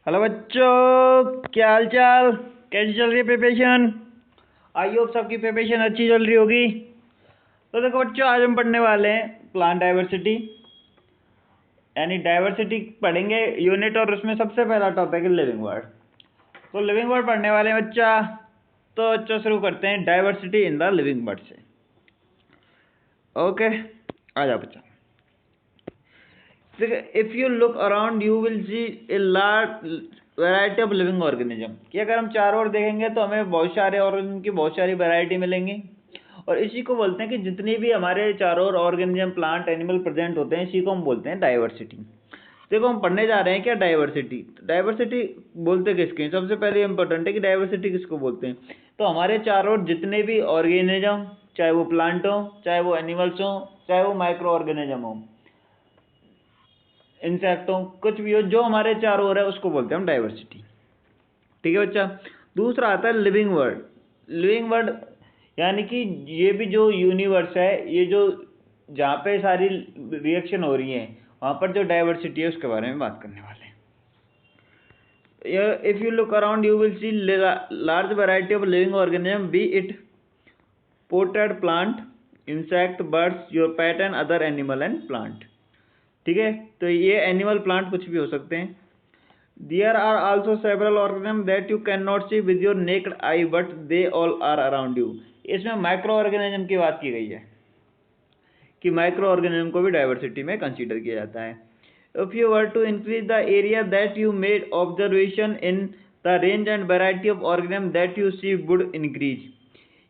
Hello बच्चों, क्या हाल चाल, कैसी चल रही है प्रिपरेशन। आई होप सबकी प्रिपरेशन अच्छी चल रही होगी। तो देखो बच्चों, आज हम पढ़ने वाले हैं प्लांट डाइवर्सिटी, यानी डाइवर्सिटी पढ़ेंगे यूनिट, और उसमें सबसे पहला टॉपिक है लिविंग वर्ड। तो लिविंग वर्ड पढ़ने वाले हैं बच्चा। तो बच्चों शुरू करते हैं diversity in the living word से। ओके, आ जाओ बच्चा। If you look around you will see a large variety of living organism, कि अगर हम चारों ओर देखेंगे तो हमें बहुत सारे ऑर्गेनिज्म की बहुत सारी वैरायटी मिलेंगी। और इसी को बोलते हैं कि जितनी भी हमारे चारों ओर ऑर्गेनिज्म, प्लांट, एनिमल प्रेजेंट होते हैं, इसी को हम बोलते हैं डाइवर्सिटी। देखो, हम पढ़ने जा रहे हैं क्या डाइवर्सिटी। डाइवर्सिटी बोलते किसके, सबसे पहले इंपॉर्टेंट है कि डाइवर्सिटी किसको बोलते हैं। तो हमारे चारों ओर जितने भी ऑर्गेनिज्म, चाहे वो प्लांट हो, चाहे वो एनिमल्स हो, चाहे वो माइक्रो ऑर्गेनिज्म हो, इंसेक्टों, कुछ भी हो, जो हमारे चारों ओर है उसको बोलते हैं हम डाइवर्सिटी। ठीक है बच्चा। दूसरा आता है लिविंग वर्ड। लिविंग वर्ड यानी कि ये भी जो यूनिवर्स है, ये जो जहाँ पे सारी रिएक्शन हो रही है, वहाँ पर जो डाइवर्सिटी है उसके बारे में बात करने वाले हैं। If you look around you will see large variety of living organism, B it potted plant, insect, birds, your pet and other animal and plant. ठीक है, तो ये एनिमल, प्लांट कुछ भी हो सकते हैं। There are also several organisms that you cannot see with your naked eye, but they all are around you. इसमें माइक्रो ऑर्गेनिज्म की बात की गई है कि माइक्रो ऑर्गेनिज्म को भी डाइवर्सिटी में कंसीडर किया जाता है। If you were to increase the area that you made observation in, the range and variety of organisms that you see would increase.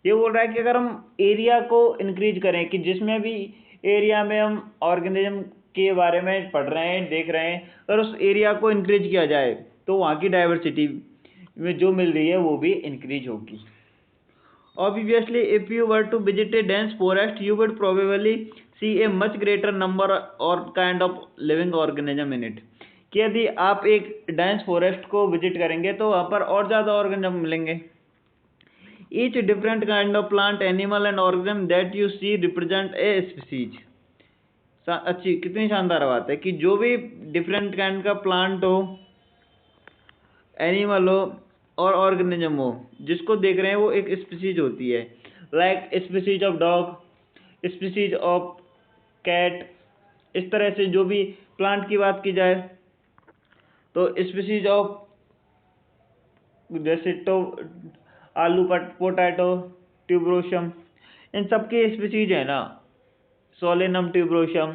ये बोल रहा है कि अगर हम एरिया को इंक्रीज करें, कि जिसमें भी एरिया में हम ऑर्गेनिज्म के बारे में पढ़ रहे हैं, देख रहे हैं, अगर उस एरिया को इंक्रीज किया जाए तो वहाँ की डाइवर्सिटी में जो मिल रही है वो भी इंक्रीज होगी। Obviously, if you were to visit a dense forest, you would probably see a much greater number or kind of living organism in it. कि यदि आप एक डेंस फॉरेस्ट को विजिट करेंगे तो वहाँ पर और ज़्यादा ऑर्गेनिज्म मिलेंगे। Each different kind of plant, animal and organism that you see represent a species. अच्छी, कितनी शानदार बात है कि जो भी डिफरेंट काइंड का प्लांट हो, एनिमल हो और ऑर्गेनिज्म हो, जिसको देख रहे हैं वो एक स्पीसीज होती है। Like species of dog, species of cat. इस तरह से जो भी प्लांट की बात की जाए तो स्पीसीज ऑफ, जैसे तो आलू, पोटैटो, ट्यूबरोशम, इन सब की स्पीसीज है ना, सोलेनम, ट्यूबरोशम,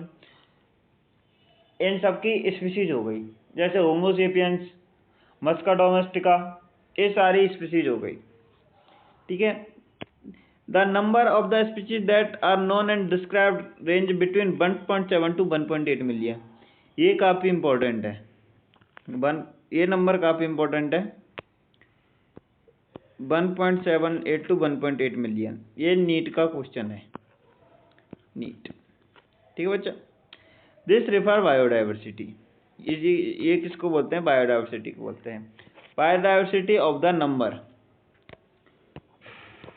इन सब की स्पीसीज हो गई। जैसे होमोसेपियंस, मस्का डोमेस्टिका, ये सारी स्पीसीज हो गई। ठीक है। The number of the species that are known and described range between 1.7 to 1.8 million. ये काफ़ी इंपॉर्टेंट है, ये नंबर काफ़ी इंपॉर्टेंट है। 1.78 to 1.8 मिलियन, ये नीट का क्वेश्चन है, नीट। ठीक है बच्चा। दिस रेफर बायोडाइवर्सिटी, ये किसको बोलते हैं, बायोडाइवर्सिटी को बोलते हैं। Biodiversity of the number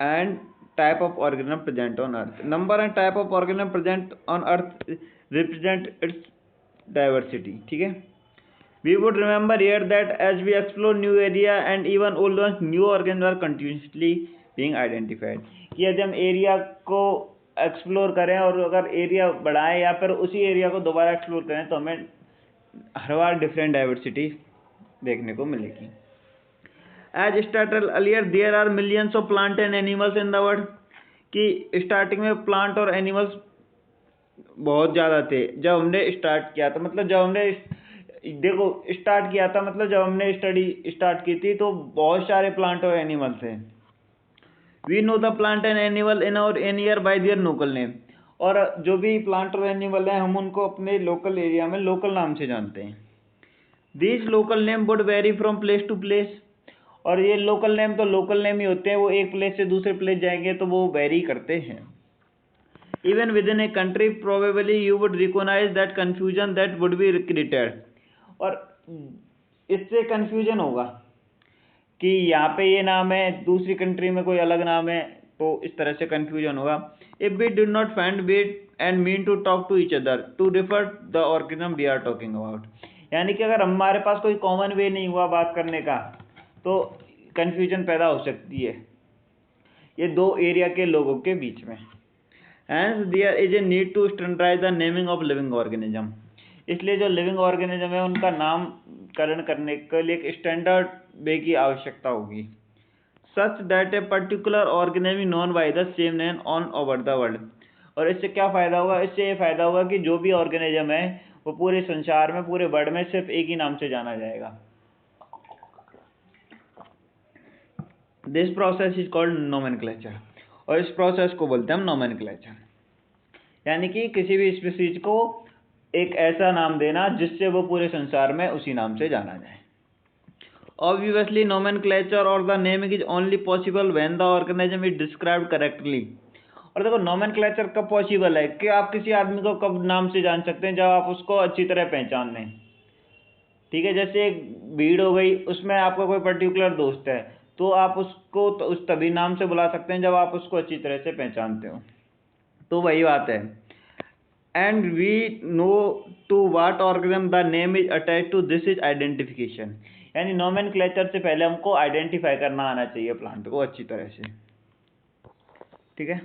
and type of organism present on earth. Number and type of organism present on earth represent it's diversity. ठीक है। We would remember here that as we explore new area and even old ones, new organisms are continuously being identified. कि यदि हम area को explore करें और अगर area बढ़ाएं या फिर उसी एरिया को दोबारा एक्सप्लोर करें तो हमें हर बार डिफरेंट डाइवर्सिटी देखने को मिलेगी। As stated earlier, there are millions of plant and animals in the world. कि स्टार्टिंग में प्लांट और एनिमल्स बहुत ज़्यादा थे जब हमने स्टार्ट किया था, मतलब जब हमने देखो स्टार्ट किया था, मतलब जब हमने स्टडी स्टार्ट की थी तो बहुत सारे प्लांट और एनिमल थे। We know the plant and animal in our area by their local name. और जो भी प्लांट और एनिमल हैं हम उनको अपने लोकल एरिया में लोकल नाम से जानते हैं। These local name would vary from place to place. और ये लोकल नेम तो लोकल नेम ही होते हैं, वो एक प्लेस से दूसरे प्लेस जाएंगे तो वो वेरी करते हैं। Even within a country probably you would recognise that confusion that would be created. और इससे कंफ्यूजन होगा कि यहाँ पे ये नाम है, दूसरी कंट्री में कोई अलग नाम है, तो इस तरह से कंफ्यूजन होगा। If we did not find wait and mean to talk to each other to refer the organism we are talking about. यानी कि अगर हमारे पास कोई कॉमन वे नहीं हुआ बात करने का तो कन्फ्यूजन पैदा हो सकती है ये दो एरिया के लोगों के बीच में। Hence there is a need to standardize the naming of living organism। इसलिए जो लिविंग ऑर्गेनिज्म है उनका नामकरण करने के लिए एक स्टैंडर्ड वे की आवश्यकता होगी। Such that a particular organism known by the same name on over the world। और इससे क्या फ़ायदा होगा? इससे ये फ़ायदा होगा कि जो भी ऑर्गेनिज्म है वो पूरे संसार में, पूरे वर्ल्ड में सिर्फ एक ही नाम से जाना जाएगा। This process is called nomenclature. और इस प्रोसेस को बोलते हैं हम नोमेनक्लेचर, यानी कि किसी भी स्पीसीज को एक ऐसा नाम देना जिससे वो पूरे संसार में उसी नाम से जाना जाए। Obviously nomenclature or the naming is only possible when the organism is described correctly। और देखो nomenclature कब पॉसिबल है कि आप किसी आदमी को कब नाम से जान सकते हैं, जब आप उसको अच्छी तरह पहचान लें। ठीक है, जैसे एक भीड़ हो गई, उसमें आपका कोई पर्टिकुलर दोस्त है तो आप उसको उस तभी नाम से बुला सकते हैं जब आप उसको अच्छी तरह से पहचानते हो। तो वही बात है। And we know to what organism the name is attached to, this is identification. यानी नोमेनक्लेचर से पहले हमको आइडेंटिफाई करना आना चाहिए प्लांट को अच्छी तरह से। ठीक है,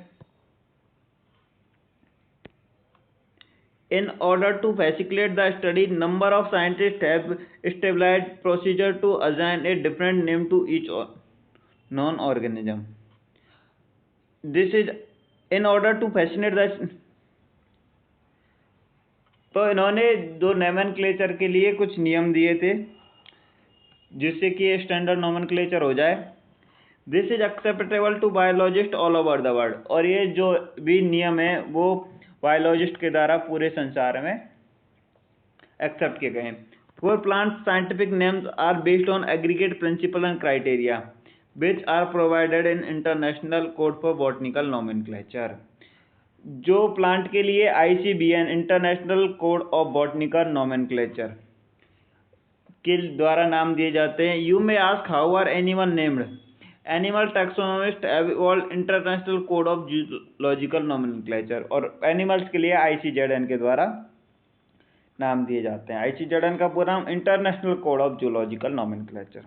in order to facilitate the study number of scientist have established procedure to assign a different name to each known organism. This is in order to facilitate the, तो इन्होंने दो नोमेनक्लेचर के लिए कुछ नियम दिए थे जिससे कि स्टैंडर्ड नोमेनक्लेचर हो जाए। This is acceptable to biologist all over the world. और ये जो भी नियम है वो बायोलॉजिस्ट के द्वारा पूरे संसार में एक्सेप्ट किए गए हैं। For plant scientific names are based on aggregate principle and criteria which are provided in international code for botanical nomenclature. जो प्लांट के लिए ICBN international code of botanical nomenclature के द्वारा नाम दिए जाते हैं। You may ask how are animal named. Animal taxonomist have evolved international code of zoological nomenclature. और एनिमल्स के लिए ICZN के द्वारा नाम दिए जाते हैं। ICZN का पूरा नाम international code of zoological nomenclature.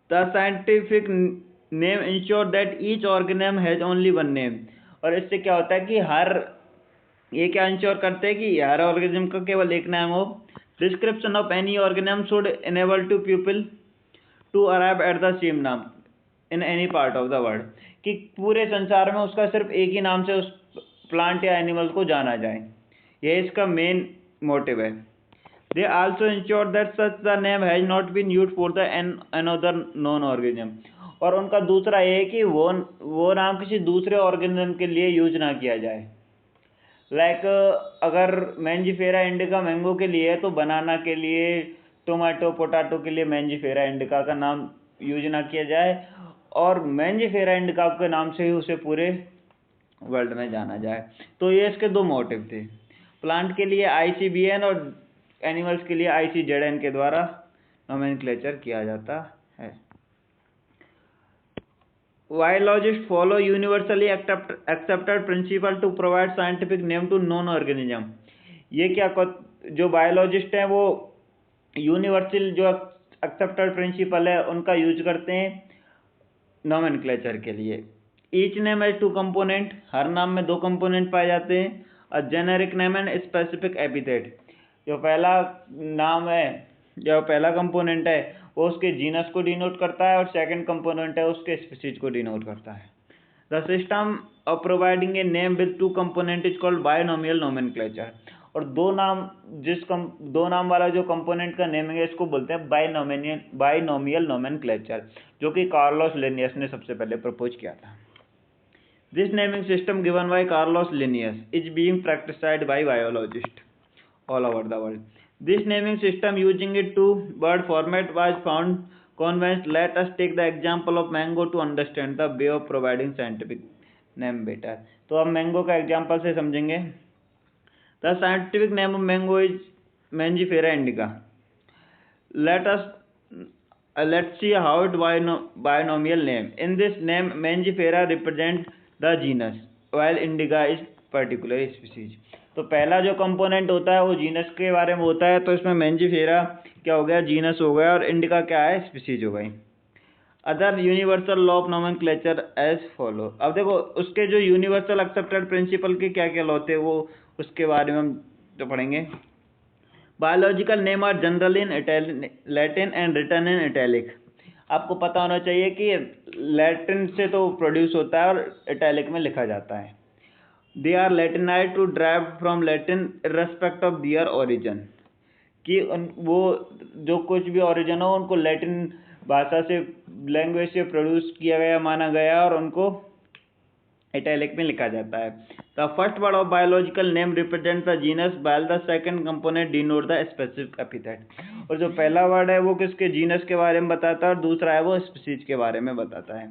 The scientific name ensure that each organism has only one name. और इससे क्या होता है कि ये क्या इंश्योर करते हैं कि हर ऑर्गेनिज्म का केवल एक नाम हो। Description of any organism should enable to people to arrive at the same नाम in any part of the world. कि पूरे संसार में उसका सिर्फ एक ही नाम से उस प्लांट या एनिमल को जाना जाए, यह इसका मेन मोटिव है। They also ensure that such the name has not been used for the another known organism. और उनका दूसरा ये है कि वो नाम किसी दूसरे ऑर्गेनिज्म के लिए यूज ना किया जाए। लाइक अगर मैंजीफेरा इंडिका मैंगो के लिए है तो बनाना के लिए, टोमेटो पोटैटो के लिए मैंजीफेरा इंडिका का नाम यूज ना किया जाए और मैंजीफेरा इंडिका के नाम से ही उसे पूरे वर्ल्ड में जाना जाए। तो ये इसके दो मोटिव थे। प्लांट के लिए ICBN और एनिमल्स के लिए ICZN के द्वारा नोमेनक्लेचर किया जाता है। Biologists follow universally accepted principle to provide scientific name to non-organism। ये क्या जो बायोलॉजिस्ट हैं वो यूनिवर्सल जो एक्सेप्टेड प्रिंसिपल है उनका यूज करते हैं नोमेनक्लेचर के लिए। Each name has two component. हर नाम में दो कंपोनेंट पाए जाते हैं। A generic name and specific epithet. जो पहला नाम है, जो पहला कंपोनेंट है वो उसके जीनस को डिनोट करता है और सेकंड कंपोनेंट है उसके स्पीशीज को डिनोट करता है। The system of providing a name with two component is called binomial nomenclature. और दो नाम वाला जो कंपोनेंट का नेम है इसको बोलते हैं बायनोमियल नोमेनक्लेचर, जो कि कार्लोस लिनियस ने सबसे पहले प्रपोज किया था। This naming system given by Carlos Linnaeus is being practised by biologist all over the world. This naming system using it to word format was found convinced. Let us take the example of mango to understand the way of providing scientific name better। तो अब mango का example से समझेंगे। The scientific name of mango is Mangifera indica। Let's see how it binomial name। In this name Mangifera represents the genus while indica is particular species. तो पहला जो component होता है वो जीनस के बारे में होता है, तो इसमें मैंजीफेरा क्या हो गया, जीनस हो गया, और इंडिका क्या है, स्पीसीज हो गई। Other universal law of nomenclature as follow. अब देखो उसके जो यूनिवर्सल एक्सेप्टेड प्रिंसिपल के क्या क्या लॉ थे वो उसके बारे में हम तो पढ़ेंगे। Biological name are general in Latin and written in italic. आपको पता होना चाहिए कि लैटिन से तो प्रोड्यूस होता है और इटैलिक में लिखा जाता है। They are latinise to drive from Latin irrespect of their origin, कि वो जो कुछ भी ओरिजिन हो उनको लैटिन भाषा से, लैंग्वेज से प्रोड्यूस किया गया माना गया और उनको इटैलिक में लिखा जाता है। The first word of biological name represent the genus while the second component denote the specific epithet. और जो पहला वर्ड है वो किसके, जीनस के बारे में बताता है, और दूसरा है वो स्पीसीज के बारे में बताता है।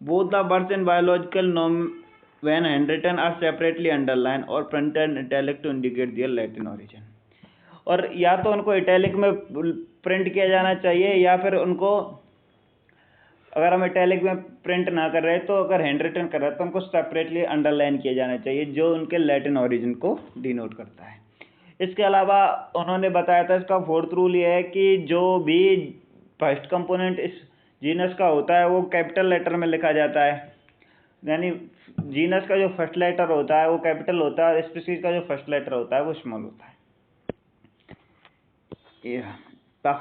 Both the words in biological name when handwritten are separately underlined or printed in italic to indicate their Latin origin। और या तो उनको इटैलिक में प्रिंट किया जाना चाहिए, या फिर उनको अगर हम इटैलिक में प्रिंट ना कर रहे तो अगर हैंड रिटन कर रहे तो उनको सेपरेटली अंडरलाइन किया जाना चाहिए, जो उनके लैटिन ओरिजिन को डिनोट करता है। इसके अलावा उन्होंने बताया था, इसका फोर्थ रूल ये है कि जो भी फर्स्ट कंपोनेंट इस जीनस का होता है वो कैपिटल लेटर में लिखा जाता है, यानी जीनस का जो फर्स्ट लेटर होता है वो कैपिटल होता है और स्पीसीज का जो फर्स्ट लेटर होता है वो स्मॉल होता है। The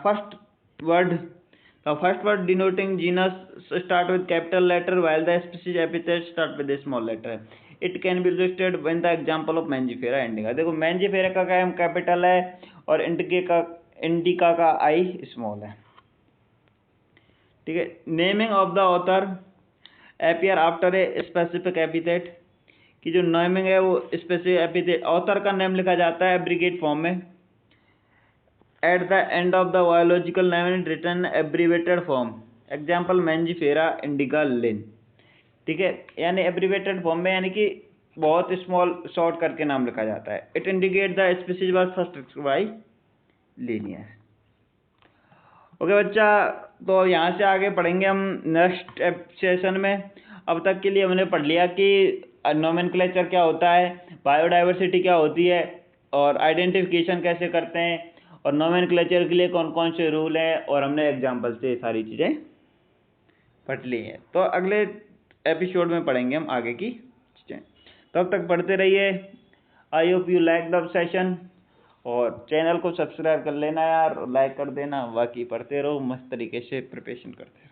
first word denoting genus start with capital letter while the species epithet start with a small letter। It can be illustrated when the example of Mangifera indica। देखो Mangifera का M capital है और indica का I small है, ठीक है। Naming of the author appear after a specific epithet, कि जो नेमिंग है वो स्पेसिफिक एपिथेट, ऑथर का नेम लिखा जाता है एब्रीगेट फॉर्म में। At the end of the biological name written abbreviated form, example Mangifera indica Linn, ठीक है। यानी एब्रीवेटेड फॉर्म में, यानी कि बहुत स्मॉल शॉर्ट करके नाम लिखा जाता है। It indicate the species was first by linear. Okay बच्चा, तो यहाँ से आगे पढ़ेंगे हम नेक्स्ट सेशन में। अब तक के लिए हमने पढ़ लिया कि नोमेनक्लेचर क्या होता है, बायोडाइवर्सिटी क्या होती है, और आइडेंटिफिकेशन कैसे करते हैं, और नोमेनक्लेचर के लिए कौन कौन से रूल हैं, और हमने एग्जाम्पल से सारी चीज़ें पढ़ ली हैं। तो अगले एपिसोड में पढ़ेंगे हम आगे की चीज़ें। तब तक पढ़ते रहिए। I hope you like the session, और चैनल को सब्सक्राइब कर लेना यार, लाइक कर देना, बाकी पढ़ते रहो, मस्त तरीके से प्रिपरेशन करते रहो।